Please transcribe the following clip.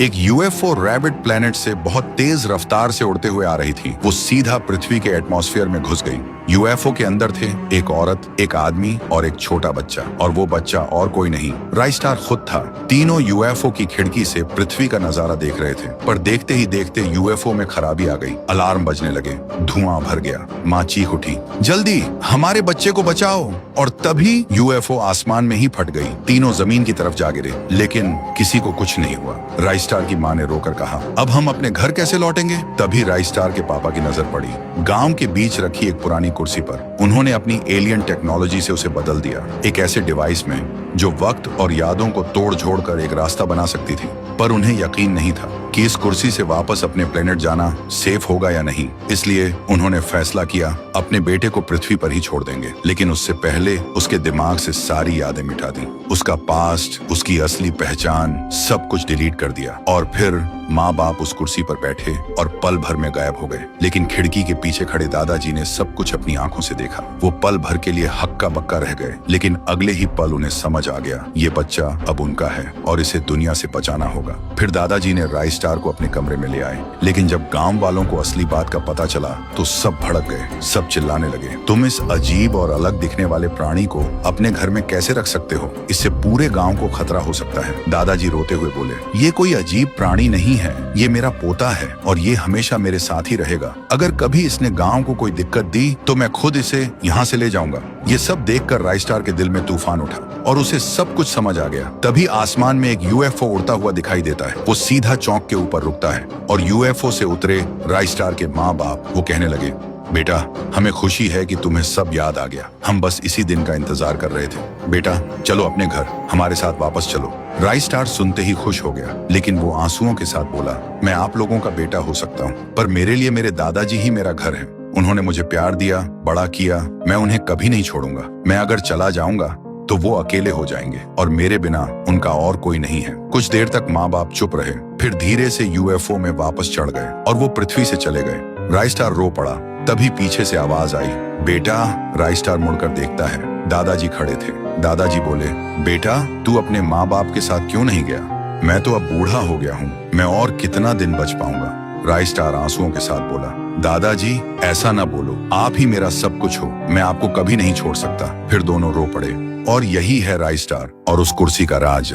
एक UFO rabbit planet से बहुत तेज रफ्तार से उड़ते हुए आ रही थी। वो सीधा पृथ्वी के एटमॉस्फेयर में घुस गई। यूएफओ के अंदर थे एक औरत, एक आदमी और एक छोटा बच्चा, और वो बच्चा और कोई नहीं, राइस्टार खुद था। तीनों यूएफओ की खिड़की से पृथ्वी का नजारा देख रहे थे, पर देखते ही देखते यूएफओ में खराबी आ गई। अलार्म बजने लगे, धुआं भर गया। माँ चीख उठी, जल्दी हमारे बच्चे को बचाओ। और तभी यूएफओ आसमान में ही फट गई। तीनों जमीन की तरफ जा गिरे, लेकिन किसी को कुछ नहीं हुआ। राइस्टार की माँ ने रोकर कहा, अब हम अपने घर कैसे लौटेंगे? तभी राइस्टार के पापा की नजर पड़ी गांव के बीच रखी एक पुरानी कुर्सी पर। उन्होंने अपनी एलियन टेक्नोलॉजी से उसे बदल दिया, एक ऐसे डिवाइस में जो वक्त और यादों को तोड़ झोड़ कर एक रास्ता बना सकती थी। पर उन्हें यकीन नहीं था कि इस कुर्सी से वापस अपने प्लेनेट जाना सेफ होगा या नहीं। इसलिए उन्होंने फैसला किया अपने बेटे को पृथ्वी पर ही छोड़ देंगे, लेकिन उससे पहले उसके दिमाग से सारी यादें मिटा दी। उसका पास्ट, उसकी असली पहचान, सब कुछ डिलीट कर दिया। और फिर माँ बाप उस कुर्सी पर बैठे और पल भर में गायब हो गए। लेकिन खिड़की के पीछे खड़े दादाजी ने सब कुछ अपनी आंखों से देखा। वो पल भर के लिए हक्का बक्का रह गए, लेकिन अगले ही पल उन्हें समझ आ गया, ये बच्चा अब उनका है और इसे दुनिया से बचाना होगा। फिर दादाजी ने राइस्टार को अपने कमरे में ले आए, लेकिन जब गांव वालों को असली बात का पता चला तो सब भड़क गए। सब चिल्लाने लगे, तुम इस अजीब और अलग दिखने वाले प्राणी को अपने घर में कैसे रख सकते हो? इससे पूरे गांव को खतरा हो सकता है। दादाजी रोते हुए बोले, ये कोई अजीब प्राणी नहीं है, ये मेरा पोता है और ये हमेशा मेरे साथ ही रहेगा। अगर कभी इसने गांव को कोई दिक्कत दी तो मैं खुद इसे यहाँ से ले जाऊंगा। ये सब देखकर राइस्टार के दिल में तूफान उठा और उसे सब कुछ समझ आ गया। तभी आसमान में एक यूएफओ उड़ता हुआ दिखाई देता है। वो सीधा चौक के ऊपर रुकता है और यूएफओ से उतरे राइस्टार के माँ बाप वो कहने लगे, बेटा हमें खुशी है कि तुम्हें सब याद आ गया। हम बस इसी दिन का इंतजार कर रहे थे। बेटा चलो अपने घर, हमारे साथ वापस चलो। राइस्टार सुनते ही खुश हो गया, लेकिन वो आंसुओं के साथ बोला, मैं आप लोगों का बेटा हो सकता हूँ, पर मेरे लिए मेरे दादाजी ही मेरा घर है। उन्होंने मुझे प्यार दिया, बड़ा किया, मैं उन्हें कभी नहीं छोड़ूंगा। मैं अगर चला जाऊंगा तो वो अकेले हो जाएंगे और मेरे बिना उनका और कोई नहीं है। कुछ देर तक माँ बाप चुप रहे, फिर धीरे से यूएफओ में वापस चढ़ गए और वो पृथ्वी से चले गए। राइस्टार रो पड़ा। तभी पीछे से आवाज आई, बेटा। राइस्टार मुड़कर देखता है, दादाजी खड़े थे। दादाजी बोले, बेटा तू अपने माँ बाप के साथ क्यों नहीं गया? मैं तो अब बूढ़ा हो गया हूँ, मैं और कितना दिन बच पाऊंगा? राइस्टार आंसुओं के साथ बोला, दादाजी ऐसा ना बोलो, आप ही मेरा सब कुछ हो, मैं आपको कभी नहीं छोड़ सकता। फिर दोनों रो पड़े और यही है राइस्टार और उस कुर्सी का राज।